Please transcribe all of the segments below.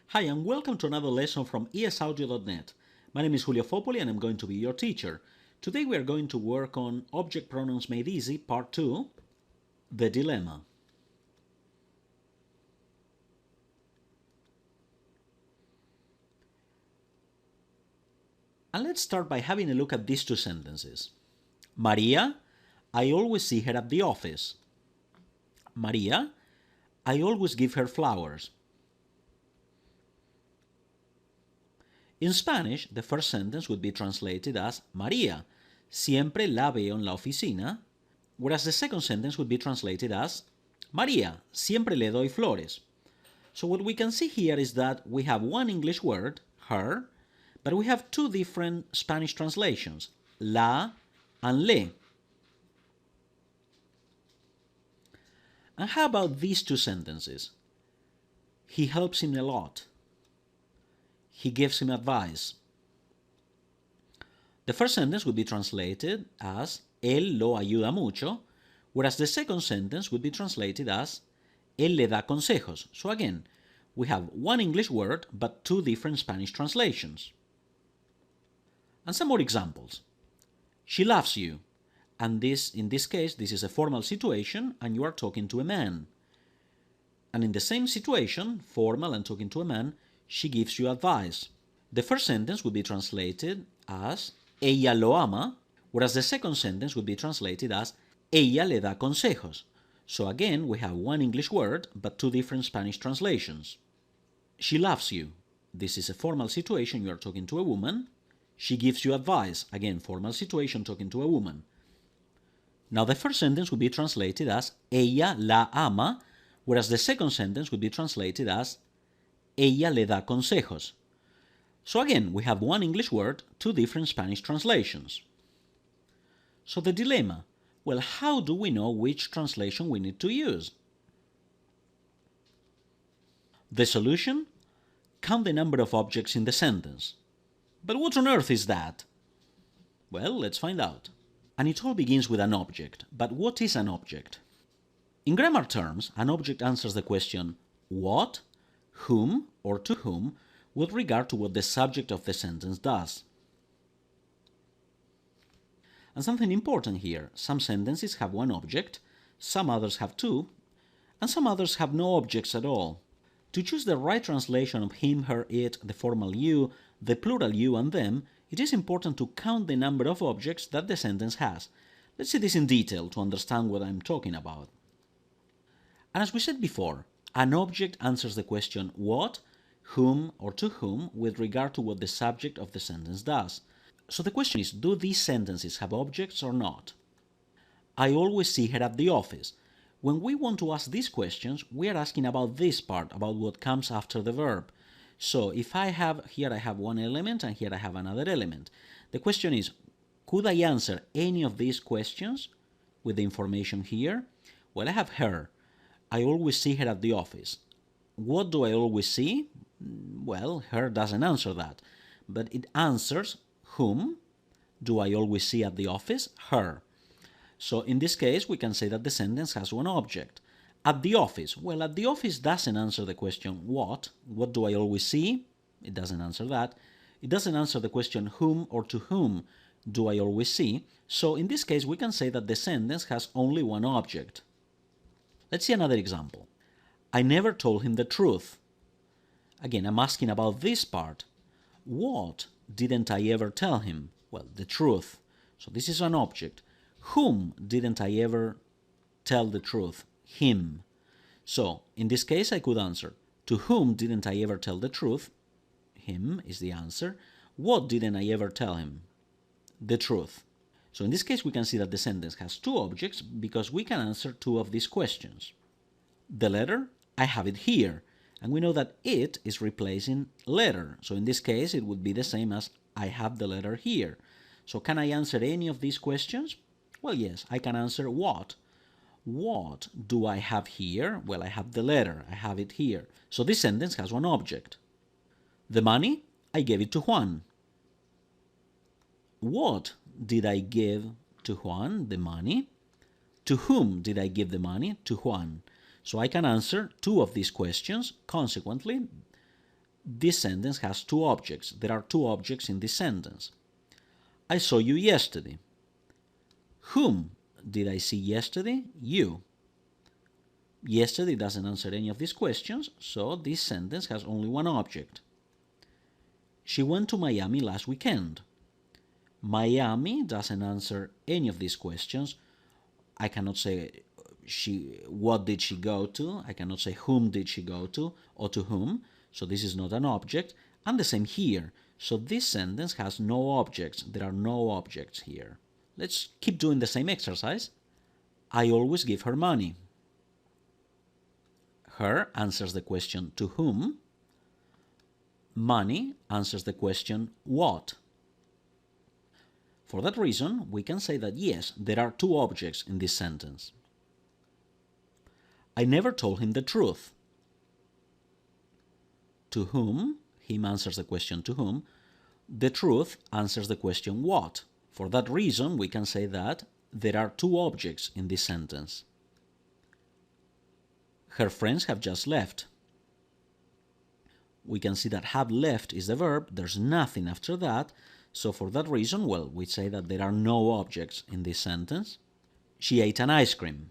Hi, and welcome to another lesson from esaudio.net. My name is Julio Fopoli and I'm going to be your teacher. Today we are going to work on Object Pronouns Made Easy, Part 2, The Dilemma. And let's start by having a look at these two sentences. Maria, I always see her at the office. Maria, I always give her flowers. In Spanish, the first sentence would be translated as María, siempre la veo en la oficina, whereas the second sentence would be translated as María, siempre le doy flores. So what we can see here is that we have one English word, her, but we have two different Spanish translations, la and le. And how about these two sentences? He helps him a lot. He gives him advice. The first sentence would be translated as él lo ayuda mucho, whereas the second sentence would be translated as él le da consejos. So again, we have one English word but two different Spanish translations. And some more examples. She loves you, and in this case, this is a formal situation and you are talking to a man. And in the same situation, formal and talking to a man, she gives you advice. The first sentence would be translated as ella lo ama, whereas the second sentence would be translated as ella le da consejos. So again, we have one English word, but two different Spanish translations. She loves you. This is a formal situation, you are talking to a woman. She gives you advice. Again, formal situation, talking to a woman. Now the first sentence would be translated as ella la ama, whereas the second sentence would be translated as ella le da consejos. So again, we have one English word, two different Spanish translations. So the dilemma, well, how do we know which translation we need to use? The solution? Count the number of objects in the sentence. But what on earth is that? Well, let's find out. And it all begins with an object. But what is an object? In grammar terms, an object answers the question what, whom, or to whom, with regard to what the subject of the sentence does. And something important here, some sentences have one object, some others have two, and some others have no objects at all. To choose the right translation of him, her, it, the formal you, the plural you, and them, it is important to count the number of objects that the sentence has. Let's see this in detail to understand what I'm talking about. And as we said before, an object answers the question what, whom, or to whom with regard to what the subject of the sentence does. So the question is, do these sentences have objects or not? I always see her at the office. When we want to ask these questions, we are asking about this part, about what comes after the verb. So if I have one element and here I have another element. The question is, could I answer any of these questions with the information here? Well, I have her. I always see her at the office. What do I always see? Well, her doesn't answer that, but it answers whom do I always see at the office? Her. So in this case, we can say that the sentence has one object. At the office. Well, at the office doesn't answer the question what. What do I always see? It doesn't answer that. It doesn't answer the question whom or to whom do I always see. So in this case, we can say that the sentence has only one object. Let's see another example. I never told him the truth. Again, I'm asking about this part. What didn't I ever tell him? Well, the truth. So this is an object. Whom didn't I ever tell the truth? Him. So in this case, I could answer, to whom didn't I ever tell the truth? Him is the answer. What didn't I ever tell him? The truth. So in this case, we can see that the sentence has two objects because we can answer two of these questions. The letter, I have it here. And we know that it is replacing letter. So in this case, it would be the same as I have the letter here. So can I answer any of these questions? Well, yes, I can answer what. What do I have here? Well, I have the letter. I have it here. So this sentence has one object. The money, I gave it to Juan. What did I give to Juan? The money. To whom did I give the money? To Juan. So I can answer two of these questions. Consequently, this sentence has two objects. There are two objects in this sentence. I saw you yesterday. Whom did I see yesterday? You. Yesterday doesn't answer any of these questions, so this sentence has only one object. She went to Miami last weekend. Miami doesn't answer any of these questions. I cannot say what did she go to. I cannot say whom did she go to or to whom. So this is not an object. And the same here. So this sentence has no objects. There are no objects here. Let's keep doing the same exercise. I always give her money. Her answers the question to whom. Money answers the question what. For that reason, we can say that yes, there are two objects in this sentence. I never told him the truth. To whom? Him answers the question to whom. The truth answers the question what. For that reason, we can say that there are two objects in this sentence. Her friends have just left. We can see that have left is the verb. There's nothing after that. So for that reason, well, we say that there are no objects in this sentence. She ate an ice cream.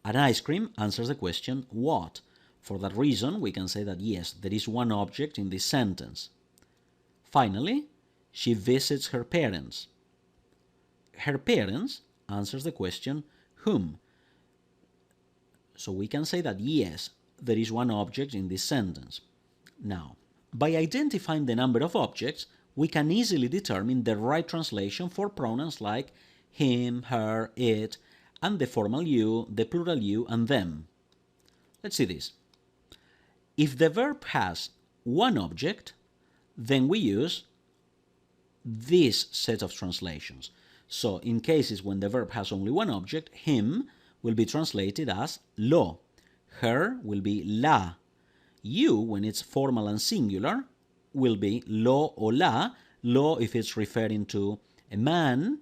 An ice cream answers the question what. For that reason, we can say that yes, there is one object in this sentence. Finally, she visits her parents. Her parents answers the question whom. So we can say that yes, there is one object in this sentence. Now, by identifying the number of objects, we can easily determine the right translation for pronouns like him, her, it, and the formal you, the plural you, and them. Let's see this. If the verb has one object, then we use this set of translations. So in cases when the verb has only one object, him will be translated as lo. Her will be la. You, when it's formal and singular, will be lo or la. Lo if it's referring to a man,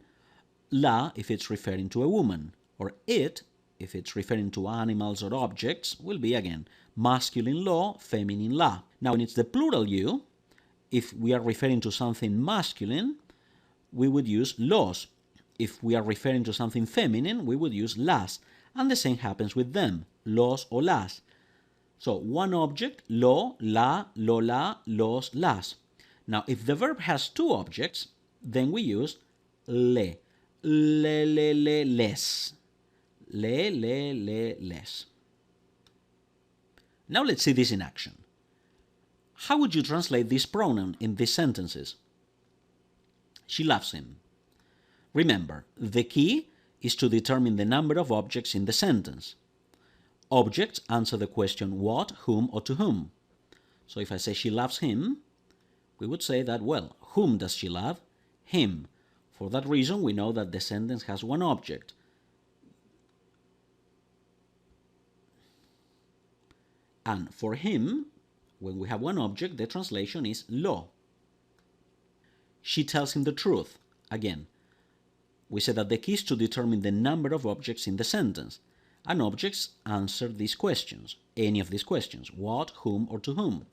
la if it's referring to a woman. Or it, if it's referring to animals or objects, will be again masculine lo, feminine la. Now when it's the plural you, if we are referring to something masculine, we would use los. If we are referring to something feminine, we would use las. And the same happens with them, los or las. So one object, lo, la, lola, los, las. Now if the verb has two objects, then we use le. Le, les. Le, les. Now let's see this in action. How would you translate this pronoun in these sentences? She loves him. Remember, the key is to determine the number of objects in the sentence. Objects answer the question what, whom, or to whom. So if I say she loves him, we would say that, well, whom does she love? Him. For that reason, we know that the sentence has one object. And for him, when we have one object, the translation is lo. She tells him the truth. Again, we said that the key is to determine the number of objects in the sentence. And objects answer these questions, any of these questions, what, whom, or to whom.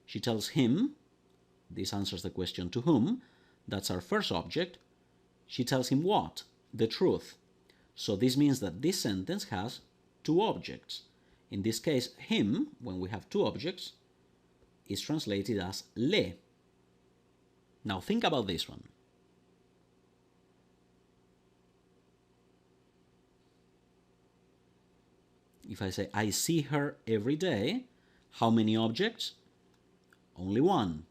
She tells him, this answers the question to whom, that's our first object. She tells him what? The truth. So this means that this sentence has two objects. In this case, him, when we have two objects, is translated as le. Now think about this one. If I say, I see her every day, how many objects? Only one.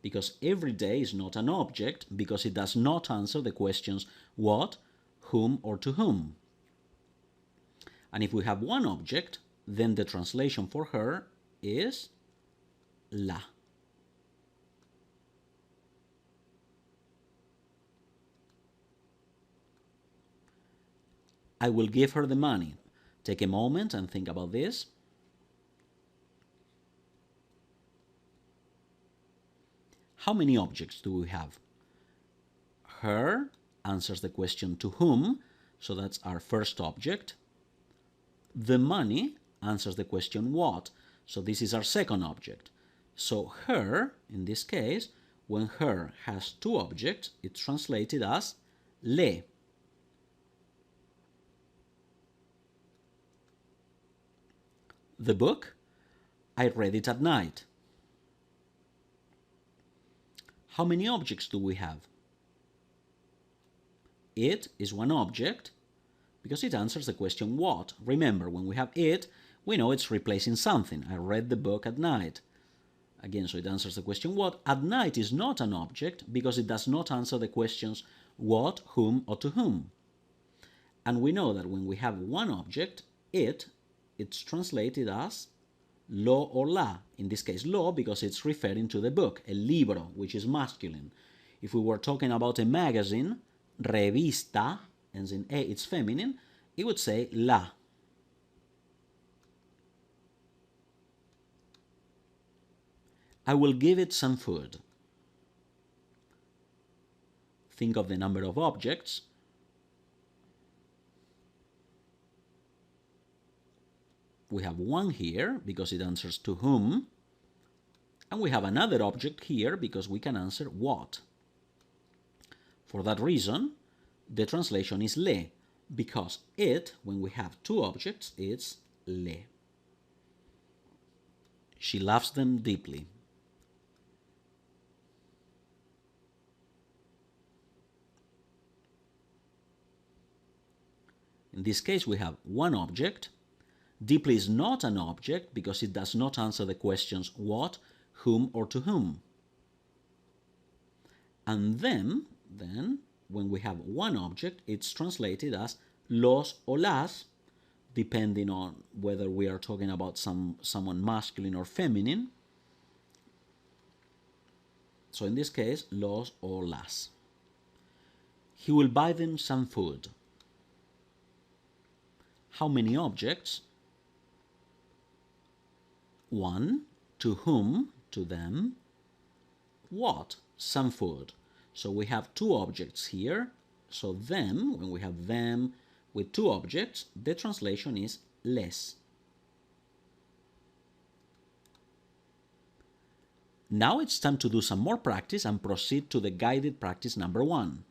Because every day is not an object, because it does not answer the questions what, whom, or to whom. And if we have one object, then the translation for her is la. I will give her the money. Take a moment and think about this. How many objects do we have? Her answers the question to whom, so that's our first object. The money answers the question what, so this is our second object. So her, in this case, when her has two objects, it's translated as le. The book, I read it at night. How many objects do we have? It is one object because it answers the question what. Remember, when we have it, we know it's replacing something. I read the book at night. Again, so it answers the question what. At night is not an object because it does not answer the questions what, whom, or to whom. And we know that when we have one object, it's translated as lo or la. In this case, lo, because it's referring to the book, el libro, which is masculine. If we were talking about a magazine, revista, ends in a, it's feminine, it would say la. I will give it some food. Think of the number of objects. We have one here because it answers to whom, and we have another object here because we can answer what. For that reason, the translation is le, because it, when we have two objects, it's le. She loves them deeply. In this case, we have one object. Deeply is not an object because it does not answer the questions what, whom, or to whom. And then, when we have one object, it's translated as los o las, depending on whether we are talking about someone masculine or feminine. So in this case, los o las. He will buy them some food. How many objects? One, to whom, to them. What? Some food. So we have two objects here. So them, when we have them with two objects, the translation is les. Now it's time to do some more practice and proceed to the guided practice number 1.